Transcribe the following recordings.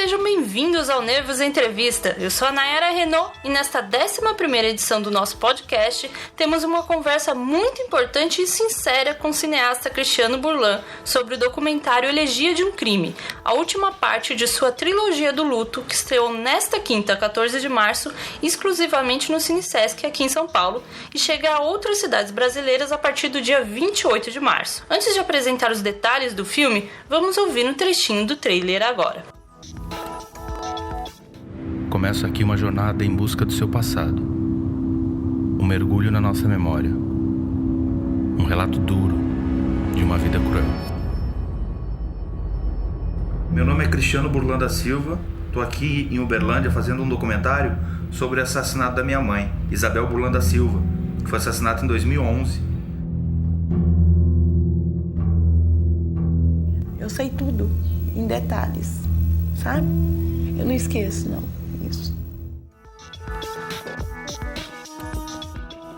sejam bem-vindos ao Nervos Entrevista. Eu sou a Nayara Renault e nesta 11ª edição do nosso podcast temos uma conversa muito importante e sincera com o cineasta Cristiano Burlan sobre o documentário Elegia de um Crime, a última parte de sua trilogia do luto que estreou nesta quinta, 14 de março, exclusivamente no Cine Sesc aqui em São Paulo e chega a outras cidades brasileiras a partir do dia 28 de março. Antes de apresentar os detalhes do filme, vamos ouvir um trechinho do trailer agora. Começa aqui uma jornada em busca do seu passado. Um mergulho na nossa memória. Um relato duro de uma vida cruel. Meu nome é Cristiano Burlan da Silva. Estou aqui em Uberlândia fazendo um documentário sobre o assassinato da minha mãe, Isabel Burlan da Silva, que foi assassinada em 2011. Eu sei tudo, em detalhes, sabe? Eu não esqueço, não, isso.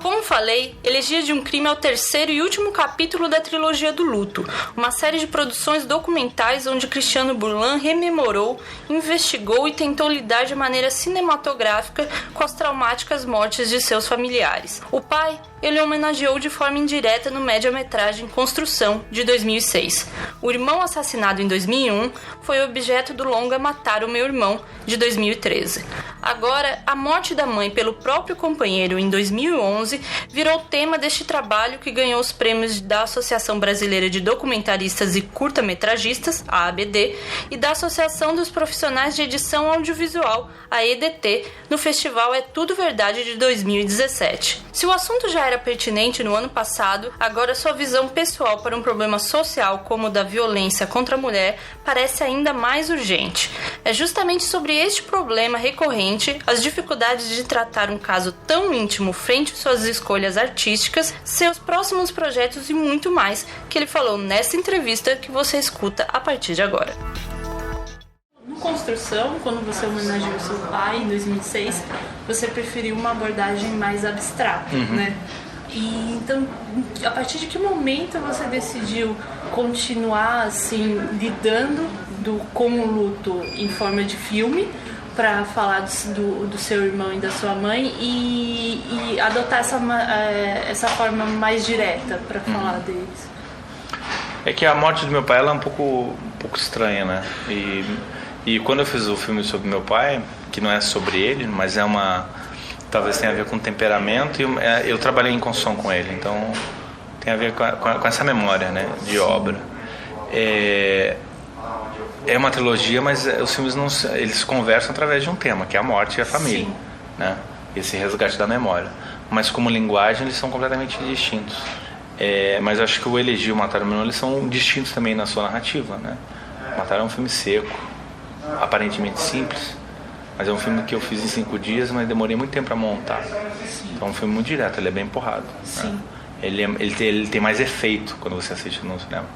Como falei, Elegia de um Crime é o terceiro e último capítulo da trilogia do luto, uma série de produções documentais onde Cristiano Burlan rememorou, investigou e tentou lidar de maneira cinematográfica com as traumáticas mortes de seus familiares. O pai, ele homenageou de forma indireta no média-metragem Construção, de 2006. O irmão assassinado em 2001 foi objeto do longa Matar o Meu Irmão, de 2013. Agora, a morte da mãe pelo próprio companheiro em 2011 virou tema deste trabalho que ganhou os prêmios da Associação Brasileira de Documentaristas e Curta-Metragistas, a ABD, e da Associação dos Profissionais de Edição Audiovisual, a EDT, no Festival É Tudo Verdade de 2017. Se o assunto já era pertinente no ano passado, agora sua visão pessoal para um problema social como o da violência contra a mulher parece ainda mais urgente. É justamente sobre este problema recorrente, as dificuldades de tratar um caso tão íntimo frente às suas escolhas artísticas, seus próximos projetos e muito mais, que ele falou nessa entrevista que você escuta a partir de agora. No Construção, quando você homenageou seu pai em 2006, você preferiu uma abordagem mais abstrata, né? E então, a partir de que momento você decidiu continuar assim lidando com o luto em forma de filme para falar do seu irmão e da sua mãe e adotar essa forma mais direta para falar deles? É que a morte do meu pai ela é um pouco estranha, né? E quando eu fiz o filme sobre meu pai, que não é sobre ele, mas talvez tenha a ver com temperamento, e eu trabalhei em construção com ele, então tem a ver com essa memória, né, de obra. É uma trilogia, mas os filmes eles conversam através de um tema, que é a morte e a família, né? Esse resgate da memória. Mas como linguagem eles são completamente distintos. Mas eu acho que o Elegia e o Matar o Meu Irmão eles são distintos também na sua narrativa, né? Matar é um filme seco, aparentemente simples, mas é um filme que eu fiz em 5 dias, mas demorei muito tempo para montar. Então é um filme muito direto, ele é bem porrado, né? Ele tem mais efeito quando você assiste no cinema.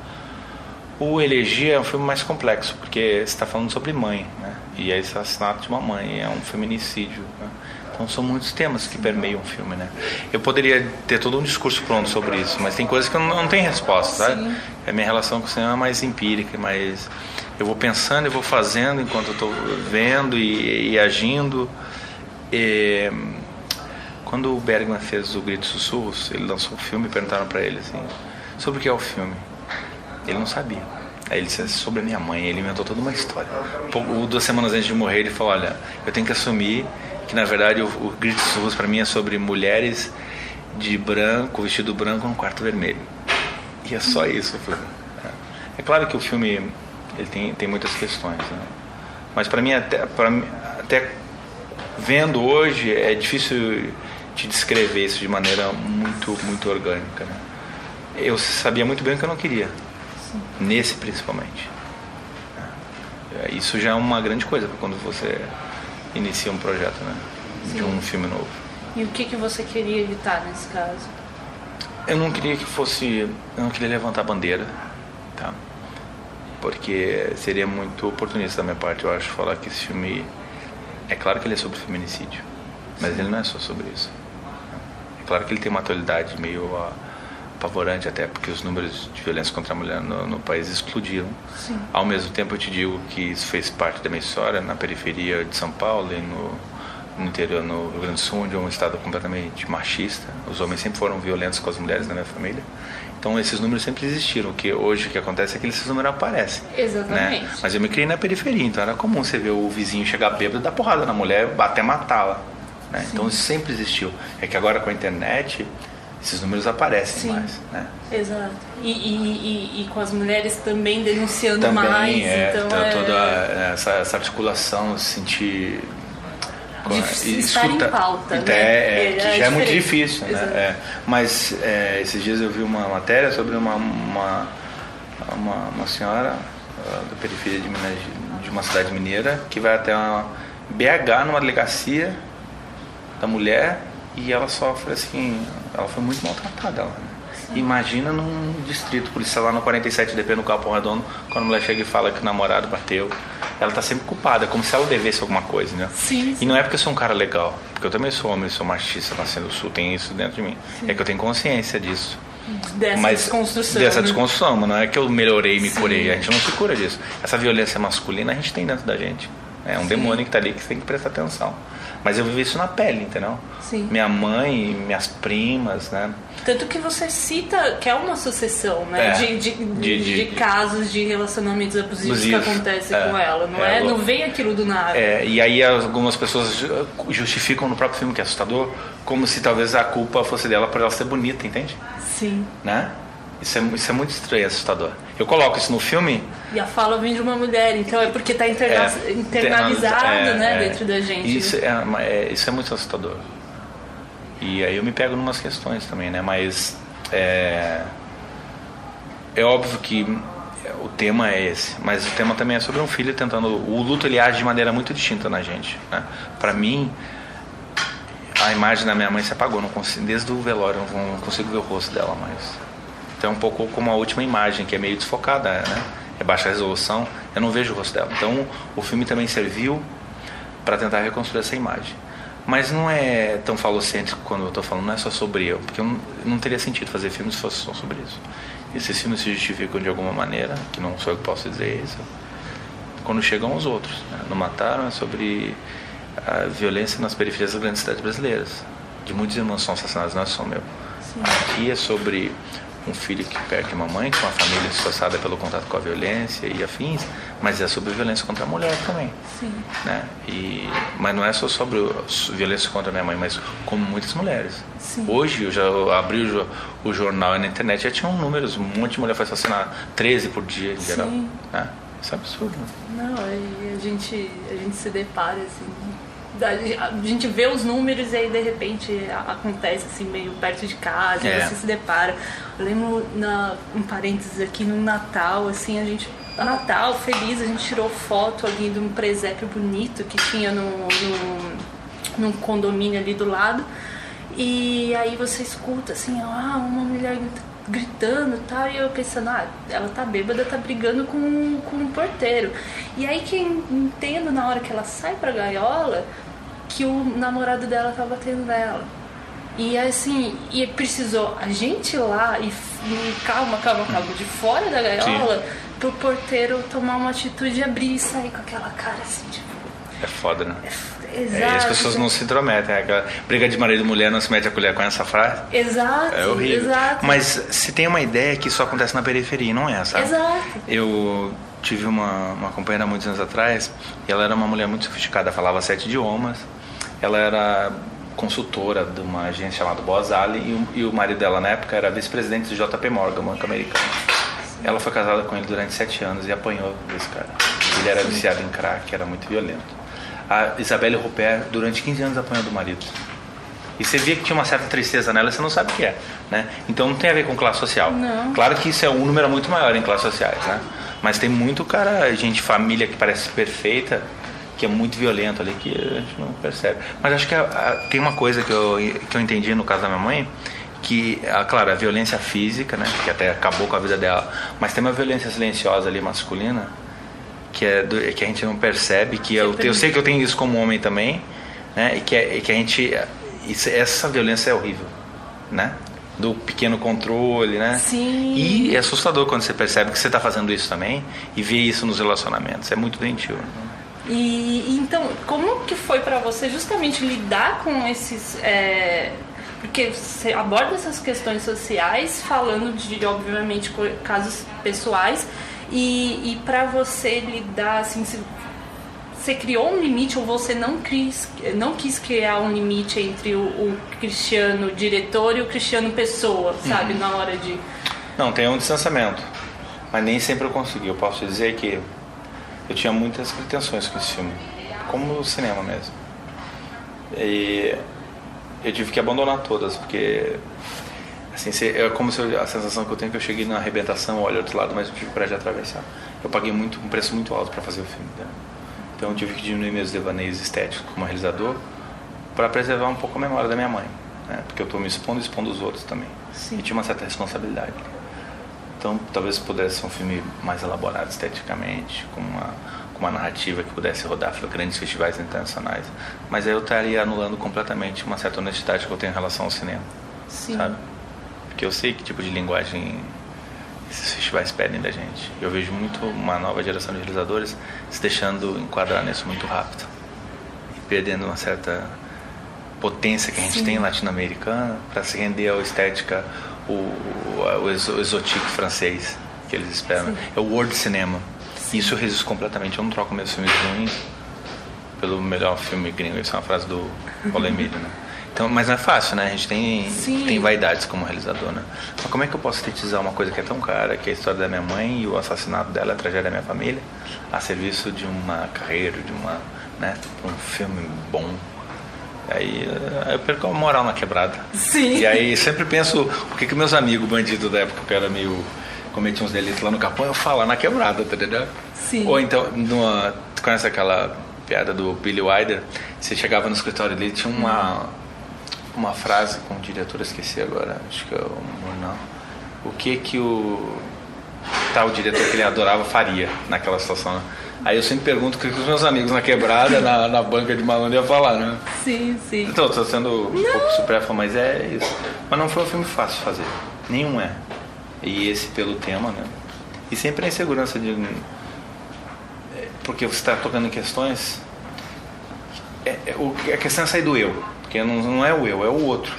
O Elegia é um filme mais complexo, porque você está falando sobre mãe, né? E é assassinato de uma mãe, é um feminicídio, né? Então são muitos temas que permeiam o filme, né? Eu poderia ter todo um discurso pronto sobre isso, mas tem coisas que eu não tenho resposta, sabe? A minha relação com o cinema é mais empírica, mas eu vou pensando e vou fazendo enquanto eu estou vendo e agindo. Quando o Bergman fez o Gritos e Sussurros, ele lançou o filme e perguntaram para ele assim, sobre o que é o filme. Ele não sabia. Aí ele disse sobre a minha mãe, ele inventou toda uma história. 2 semanas antes de morrer, ele falou, olha, eu tenho que assumir que na verdade o Gritos e Sussurros para mim é sobre mulheres de branco, vestido branco, num quarto vermelho. E é só isso. Eu falei, é claro que o filme ele tem muitas questões, né? Mas para mim, até vendo hoje, é difícil te descrever isso de maneira muito, muito orgânica, né? Eu sabia muito bem o que eu não queria. Nesse principalmente. Isso já é uma grande coisa quando você inicia um projeto, né? De um filme novo. E o que você queria evitar nesse caso? Eu não queria levantar bandeira, tá? Porque seria muito oportunista da minha parte, eu acho, falar que esse filme, é claro que ele é sobre feminicídio, mas ele não é só sobre isso. É claro que ele tem uma atualidade meio apavorante, até porque os números de violência contra a mulher no país explodiram. Sim. Ao mesmo tempo, eu te digo que isso fez parte da minha história na periferia de São Paulo e no interior, no Rio Grande do Sul, onde é um estado completamente machista. Os homens sempre foram violentos com as mulheres da minha família. Então esses números sempre existiram. O que hoje o que acontece é que esses números aparecem. Exatamente. Né? Mas eu me criei na periferia, então era comum você ver o vizinho chegar bêbado e dar porrada na mulher, até matá-la. Né? Então isso sempre existiu. É que agora com a internet esses números aparecem mais. Né? Exato. E com as mulheres também denunciando também, mais. Então toda essa articulação, se sentir... estar em pauta, que né? já é muito difícil, né? Mas esses dias eu vi uma matéria sobre uma senhora da periferia de uma cidade mineira que vai até uma BH, numa delegacia da mulher, e ela sofre assim, ela foi muito maltratada. Imagina num distrito policial lá no 47DP, no Capão Redondo, quando a mulher chega e fala que o namorado bateu. Ela tá sempre culpada, como se ela devesse alguma coisa, né? Sim. E não é porque eu sou um cara legal, porque eu também sou homem, sou machista, nascendo do Sul, tem isso dentro de mim. Sim. É que eu tenho consciência disso. Dessa desconstrução, mas não é que eu melhorei e me curei. A gente não se cura disso. Essa violência masculina a gente tem dentro da gente. É um demônio que tá ali que você tem que prestar atenção. Mas eu vivi isso na pele, entendeu? Sim. Minha mãe, minhas primas, né? Tanto que você cita que é uma sucessão, né? De casos de relacionamentos abusivos que acontecem com ela, não é? Não vem aquilo do nada. E aí algumas pessoas justificam no próprio filme, que é assustador, como se talvez a culpa fosse dela por ela ser bonita, entende? Sim. Né? Isso é muito estranho, assustador. Eu coloco isso no filme... E a fala vem de uma mulher, então é porque está internalizado, né, dentro da gente. Isso, isso é muito assustador. E aí eu me pego em umas questões também, né? Mas é óbvio que o tema é esse, mas o tema também é sobre um filho tentando... O luto, ele age de maneira muito distinta na gente, né? Para mim, a imagem da minha mãe se apagou, não consigo, desde o velório eu não consigo ver o rosto dela mais. Então é um pouco como a última imagem, que é meio desfocada, né? É baixa resolução, eu não vejo o rosto dela. Então o filme também serviu para tentar reconstruir essa imagem. Mas não é tão falocêntrico quando eu estou falando, não é só sobre eu, porque não teria sentido fazer filmes se fosse só sobre isso. Esses filmes se justificam de alguma maneira, que não sou eu que posso dizer isso, quando chegam os outros. Né? Não Mataram é sobre a violência nas periferias das grandes cidades brasileiras. De muitos irmãos são assassinados, não é só meu. Sim. Aqui é sobre um filho que perde uma mãe, com uma família destroçada pelo contato com a violência e afins, mas é sobre violência contra a mulher também. Sim. Né? Mas não é só sobre violência contra a minha mãe, mas como muitas mulheres. Sim. Hoje, eu já abri o jornal e na internet, já tinham números, um monte de mulher foi assassinada, 13 por dia em geral. Né? Isso é absurdo. Não, a gente se depara assim... A gente vê os números e aí de repente acontece assim meio perto de casa, você se depara. Eu lembro, um parênteses aqui, no Natal, assim, Natal, feliz, a gente tirou foto ali de um presépio bonito que tinha num condomínio ali do lado. E aí você escuta assim, uma mulher gritando e tal, e eu pensando, ela tá bêbada, tá brigando com o porteiro. E aí que entendo na hora que ela sai pra gaiola que o namorado dela tá batendo nela. E assim, precisou a gente ir lá e calma, de fora da gaiola, pro porteiro tomar uma atitude, abrir e sair com aquela cara assim, tipo... É foda, né? Exato. E as pessoas não se intrometem, aquela briga de marido e mulher não se mete a colher com essa frase. Exato. É horrível. Exato. Mas se tem uma ideia que isso acontece na periferia, não é, sabe? Exato. Eu tive uma companheira há muitos anos atrás, e ela era uma mulher muito sofisticada, falava 7 idiomas. Ela era consultora de uma agência chamada Boaz Ali, e o marido dela na época era vice-presidente do JP Morgan, banco americano. Ela foi casada com ele durante 7 anos e apanhou desse cara. Ele era viciado em crack, era muito violento. A Isabelle Ruppert, durante 15 anos, apanhou do marido. E você via que tinha uma certa tristeza nela, você não sabe o que é, né? Então não tem a ver com classe social. Não. Claro que isso é um número muito maior em classes sociais, né? Mas tem muito cara, gente, família que parece perfeita, que é muito violento ali, que a gente não percebe. Mas acho que tem uma coisa que eu entendi no caso da minha mãe, que, claro, a violência física, né, que até acabou com a vida dela, mas tem uma violência silenciosa ali, masculina, que a gente não percebe, que eu sei que eu tenho isso como homem também, né, e que a gente... essa violência é horrível, né? do pequeno controle, né? Sim. E é assustador quando você percebe que você está fazendo isso também e vê isso nos relacionamentos. É muito doentio. E então, como que foi pra você justamente lidar com esses... porque você aborda essas questões sociais falando de obviamente, casos pessoais e pra você lidar, assim, você criou um limite ou você não quis criar um limite entre o Cristiano diretor e o Cristiano pessoa, sabe, na hora de... Não, tem um distanciamento, mas nem sempre eu consegui. Eu posso dizer que eu tinha muitas pretensões com esse filme, como no cinema mesmo. E eu tive que abandonar todas, porque assim, é como se a sensação que eu tenho é que eu cheguei na arrebentação, olho do outro lado, mas eu tive coragem de atravessar. Eu paguei um preço muito alto para fazer o filme, né? Então eu tive que diminuir meus devaneios estéticos como realizador para preservar um pouco a memória da minha mãe, né? Porque eu estou me expondo e expondo os outros também. Sim. E tinha uma certa responsabilidade. Então talvez pudesse ser um filme mais elaborado esteticamente, com uma narrativa que pudesse rodar para grandes festivais internacionais. Mas aí eu estaria anulando completamente uma certa honestidade que eu tenho em relação ao cinema. Sim. Sabe? Porque eu sei que tipo de linguagem esses festivais pedem da gente. Eu vejo muito uma nova geração de realizadores se deixando enquadrar nisso muito rápido e perdendo uma certa potência que a gente tem latino-americana para se render à estética, o exotique francês que eles esperam. É o world cinema. Isso eu resisto completamente. Eu não troco meus filmes ruins pelo melhor filme gringo. Isso é uma frase do Paulo Emílio, né? Então, mas não é fácil, né? A gente tem vaidades como realizador, né? Mas como é que eu posso sintetizar uma coisa que é tão cara, que é a história da minha mãe e o assassinato dela, a tragédia da minha família, a serviço de uma carreira, de um filme bom? Aí eu perco a moral na quebrada. Sim. E aí sempre penso, o que meus amigos bandidos da época que era meio... cometiam uns delitos lá no Capão, eu falo na quebrada, tá entendendo? Sim. Ou então, tu conhece aquela piada do Billy Wilder? Você chegava no escritório dele, tinha uma frase com o diretor, esqueci agora, acho que é o Murnau. O que o tal diretor que ele adorava faria naquela situação, né? Aí eu sempre pergunto o que os meus amigos na quebrada, na banca de malandro iam falar, né? Sim, sim. Então, estou sendo um pouco supérfluo, mas é isso. Mas não foi um filme fácil de fazer, nenhum é. E esse pelo tema, né? E sempre a insegurança de... Porque você está tocando em questões... A questão é sair do eu. Porque não é o eu, é o outro.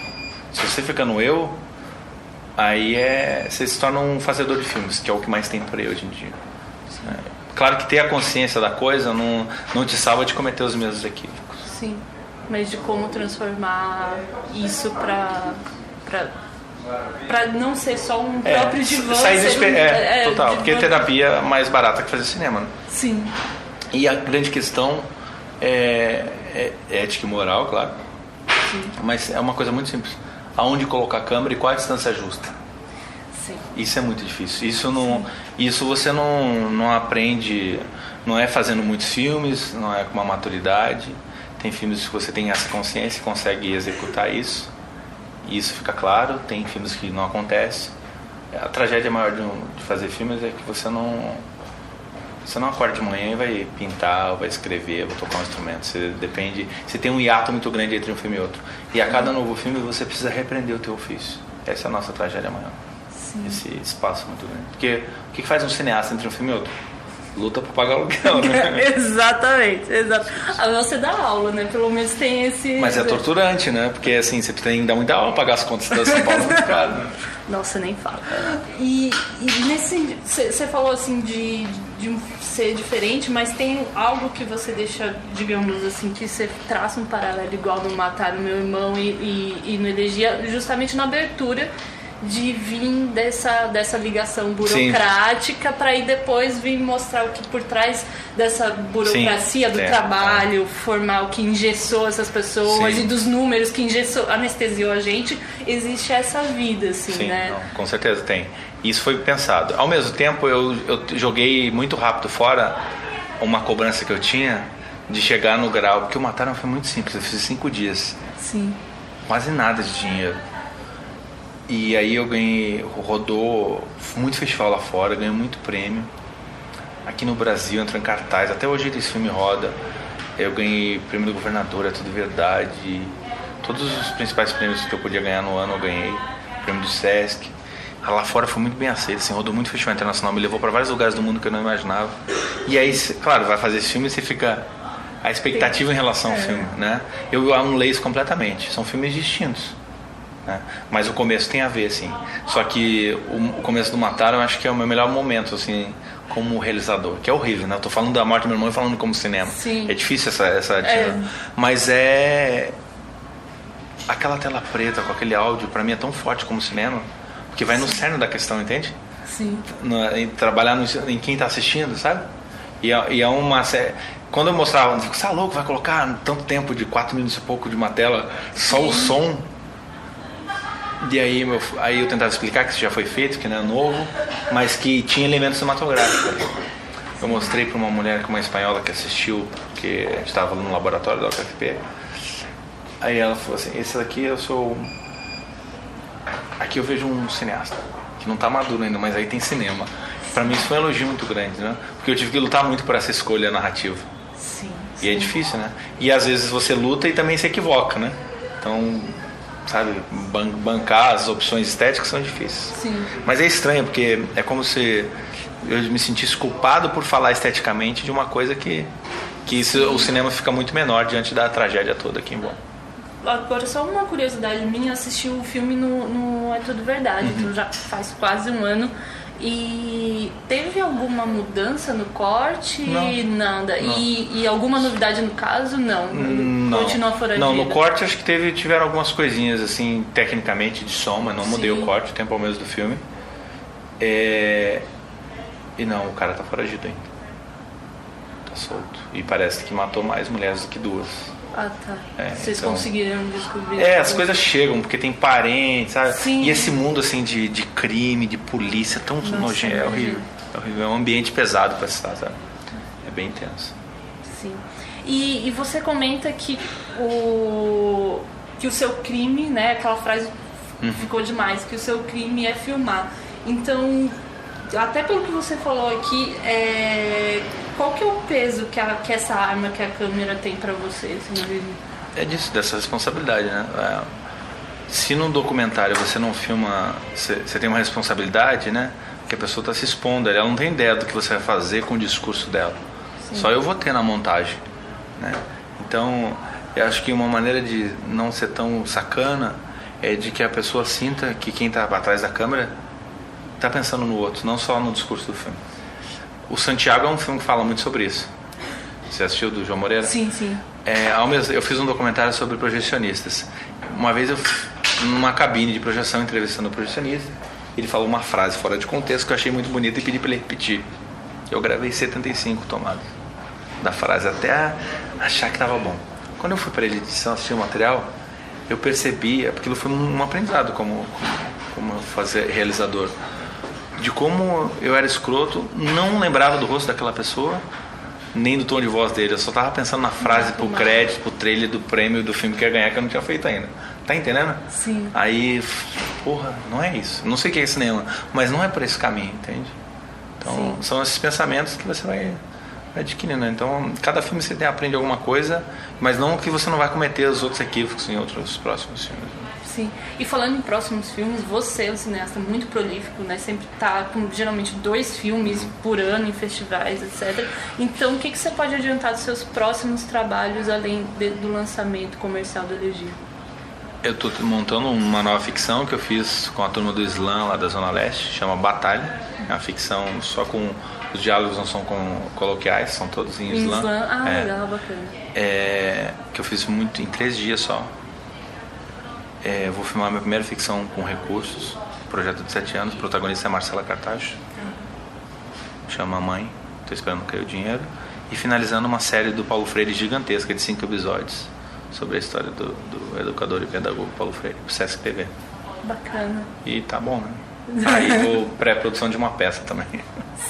Se você fica no eu, aí você se torna um fazedor de filmes, que é o que mais tem por aí hoje em dia. Claro que ter a consciência da coisa não te salva de cometer os mesmos equívocos. Sim, mas de como transformar isso pra não ser só um próprio divã. Total, porque terapia é mais barata que fazer cinema, né? Sim. E a grande questão é ética e moral, claro. Sim. Mas é uma coisa muito simples. Aonde colocar a câmera e qual a distância justa? Sim. Isso é muito difícil. Isso você não aprende, não é fazendo muitos filmes, não é com uma maturidade. Tem filmes que você tem essa consciência e consegue executar isso. E isso fica claro. Tem filmes que não acontece. A tragédia maior de fazer filmes é que você não acorda de manhã e vai pintar, ou vai escrever, ou tocar um instrumento. Você tem um hiato muito grande entre um filme e outro. E a cada novo filme você precisa repreender o teu ofício. Essa é a nossa tragédia maior. Sim. Esse espaço muito grande. Porque o que faz um cineasta entre um filme e outro? Luta pra pagar aluguel, né? Exatamente, exato. Você dá aula, né? Pelo menos tem esse... Mas é torturante, né? Porque assim, você tem que dar muita aula pra pagar as contas da São Paulo muito caro, né? Nossa, nem fala. E nesse... Você falou assim de ser diferente, mas tem algo que você deixa, digamos assim, que você traça um paralelo igual no Mataram Meu Irmão e no Elegia, justamente na abertura, de vir dessa ligação burocrática para aí depois vir mostrar o que por trás dessa burocracia do trabalho formal que engessou essas pessoas e dos números que anestesiou a gente, existe essa vida, assim, né? Não, com certeza tem. Isso foi pensado. Ao mesmo tempo, eu joguei muito rápido fora uma cobrança que eu tinha de chegar no grau, porque o Mataram foi muito simples, eu fiz 5 dias. Sim. Quase nada de dinheiro. E aí eu rodou muito festival lá fora, ganhei muito prêmio. Aqui no Brasil, entrou em cartaz, até hoje esse filme roda. Eu ganhei prêmio do governador, é tudo verdade. Todos os principais prêmios que eu podia ganhar no ano eu ganhei. prêmio do Sesc. Lá fora foi muito bem aceito, assim, rodou muito festival internacional, me levou para vários lugares do mundo que eu não imaginava. E aí, claro, vai fazer esse filme e você fica... A expectativa em relação ao filme, né? Eu anulei isso completamente. São filmes distintos, né? Mas o começo tem a ver, assim. Só que o começo do Matar eu acho que é o meu melhor momento, assim, como realizador. Que é horrível, né? Eu tô falando da morte do meu irmão e falando como cinema. Sim. É difícil essa Mas é... Aquela tela preta com aquele áudio, pra mim é tão forte como cinema. Porque vai no cerne da questão, entende? Sim. Em trabalhar em quem tá assistindo, sabe? E é uma série... Quando eu mostrava, eu fico, você é louco, vai colocar tanto tempo de 4 minutos e pouco de uma tela, só o som. E aí eu tentava explicar que isso já foi feito, que não é novo, mas que tinha elementos cinematográficos. Eu mostrei para uma mulher, uma espanhola que assistiu, que a gente estava no laboratório da UFP. Aí ela falou assim, esse daqui eu sou... Aqui eu vejo um cineasta, que não está maduro ainda, mas aí tem cinema. Para mim isso foi um elogio muito grande, né? Porque eu tive que lutar muito por essa escolha narrativa. Sim. E é difícil, né? E às vezes você luta e também se equivoca, né? Então, sabe, bancar as opções estéticas são difíceis. Sim. Mas é estranho, porque é como se eu me sentisse culpado por falar esteticamente de uma coisa que o cinema fica muito menor diante da tragédia toda aqui em Bonn. Agora, só uma curiosidade minha, eu assisti o filme no É Tudo Verdade, então já faz quase um ano. E teve alguma mudança no corte? Não. Nada. Não. E alguma novidade no caso? Não. Não. Continua foragido. Não, no corte acho que tiveram algumas coisinhas assim, tecnicamente de som, mas não mudei o corte, o tempo ao mesmo do filme. E não, o cara tá foragido ainda. Tá solto. E parece que matou mais mulheres do que 2. Ah, tá. Vocês então, conseguiram descobrir? as coisas chegam, porque tem parentes, sabe? Sim. E esse mundo assim de crime, de polícia, tão nojento, é horrível. É horrível. É um ambiente pesado para estar, sabe? É bem intenso. Sim. E você comenta que o seu crime, né? Aquela frase ficou demais, que o seu crime é filmar. Então, até pelo que você falou aqui, qual que é o peso que essa arma, que a câmera tem pra você? Assim, é disso, dessa responsabilidade, né? Se num documentário você não filma, você tem uma responsabilidade, né? Que a pessoa está se expondo, ela não tem ideia do que você vai fazer com o discurso dela. Sim. Só eu vou ter na montagem, né? Então, eu acho que uma maneira de não ser tão sacana é de que a pessoa sinta que quem está atrás da câmera está pensando no outro, não só no discurso do filme. O Santiago é um filme que fala muito sobre isso. Você assistiu, do João Moreira? Sim, sim. Eu fiz um documentário sobre projecionistas. Uma vez eu, numa cabine de projeção, entrevistando o projecionista, ele falou uma frase fora de contexto que eu achei muito bonita e pedi para ele repetir. Eu gravei 75 tomadas da frase até achar que estava bom. Quando eu fui para a edição assistir o material, eu percebi, porque aquilo foi um aprendizado como realizador, de como eu era escroto, não lembrava do rosto daquela pessoa, nem do tom de voz dele. Eu só tava pensando na frase, pro crédito, pro trailer do prêmio do filme que ia ganhar, que eu não tinha feito ainda. Tá entendendo? Sim. Aí, porra, não é isso. Não sei o que é cinema, mas não é por esse caminho, entende? Então, sim, são esses pensamentos que você vai adquirindo. Então, cada filme você aprende alguma coisa, mas não que você não vai cometer os outros equívocos em outros próximos filmes. Sim. E falando em próximos filmes, você é um cineasta muito prolífico, né? Sempre tá com geralmente 2 filmes por ano em festivais, etc. Então, o que você pode adiantar dos seus próximos trabalhos, além do lançamento comercial do Elegia? Eu estou montando uma nova ficção que eu fiz com a turma do Slam lá da Zona Leste, chama Batalha. É uma ficção só com... Os diálogos não são coloquiais, são todos em Slam. Legal, bacana. Que eu fiz muito em 3 dias só. Eu vou filmar minha primeira ficção com recursos, projeto de 7 anos, o protagonista é Marcela Cartacho, chama A Mãe, estou esperando cair o dinheiro, e finalizando uma série do Paulo Freire gigantesca de 5 episódios sobre a história do educador e pedagogo Paulo Freire, pro Sesc TV. Bacana. E tá bom, né? Aí vou pré-produção de uma peça também,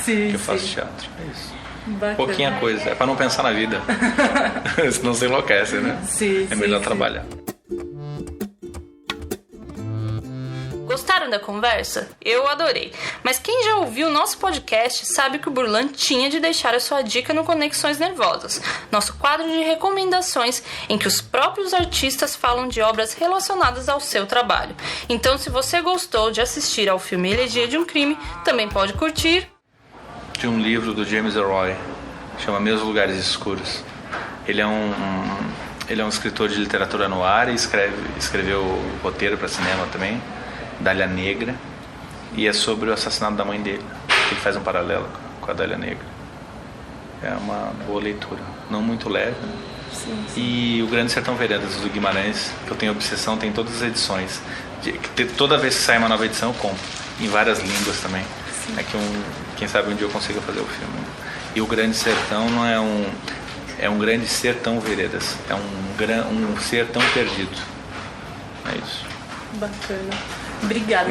sim, que eu faço teatro, é isso. Bacana. Pouquinha coisa, é pra não pensar na vida, senão você enlouquece, né? Sim, é melhor trabalhar. Gostaram da conversa? Eu adorei. Mas quem já ouviu o nosso podcast sabe que o Burlan tinha de deixar a sua dica no Conexões Nervosas, nosso quadro de recomendações em que os próprios artistas falam de obras relacionadas ao seu trabalho. Então, se você gostou de assistir ao filme Elegia de um Crime, também pode curtir de um livro do James Ellroy, chama Meus Lugares Escuros. Ele é um escritor de literatura noir e escreveu roteiro para cinema também, Dália Negra, e é sobre o assassinato da mãe dele. Ele faz um paralelo com a Dália Negra. É uma boa leitura, não muito leve, né? Sim. E o Grande Sertão Veredas, do Guimarães, que eu tenho obsessão, tem todas as edições. Toda vez que sai uma nova edição eu compro, em várias línguas também. Sim. É que quem sabe um dia eu consiga fazer o filme. E o Grande Sertão não é um grande sertão veredas, é um sertão perdido. É isso. Bacana. Obrigada.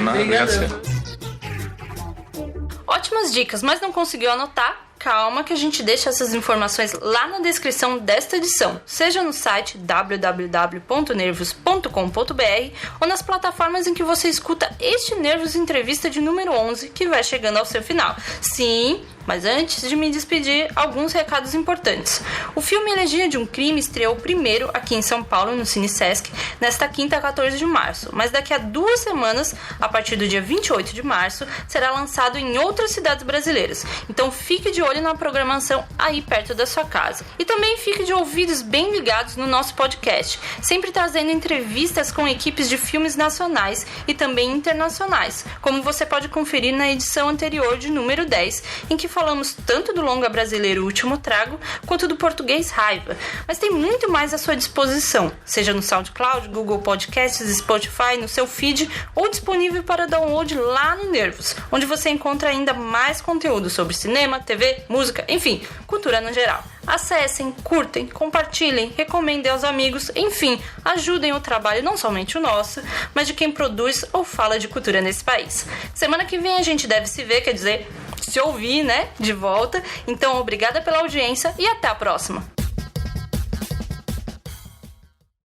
Ótimas dicas, mas não conseguiu anotar? Calma que a gente deixa essas informações lá na descrição desta edição, seja no site www.nervos.com.br ou nas plataformas em que você escuta este Nervos Entrevista de número 11, que vai chegando ao seu final. Sim, mas antes de me despedir, alguns recados importantes. O filme Elegia de um Crime estreou primeiro aqui em São Paulo, no Cine Sesc, nesta quinta, 14 de março, mas daqui a 2 semanas, a partir do dia 28 de março, será lançado em outras cidades brasileiras. Então fique de olho na programação aí perto da sua casa. E também fique de ouvidos bem ligados no nosso podcast, sempre trazendo entrevistas com equipes de filmes nacionais e também internacionais, como você pode conferir na edição anterior de número 10, em que falamos tanto do longa brasileiro Último Trago, quanto do português Raiva. Mas tem muito mais à sua disposição, seja no SoundCloud, Google Podcasts, Spotify, no seu feed, ou disponível para download lá no Nervos, onde você encontra ainda mais conteúdo sobre cinema, TV, música, enfim, cultura no geral. Acessem, curtem, compartilhem, recomendem aos amigos, enfim, ajudem o trabalho não somente o nosso, mas de quem produz ou fala de cultura nesse país. Semana que vem a gente deve se ver, quer dizer, se ouvir, né, de volta. Então, obrigada pela audiência e até a próxima!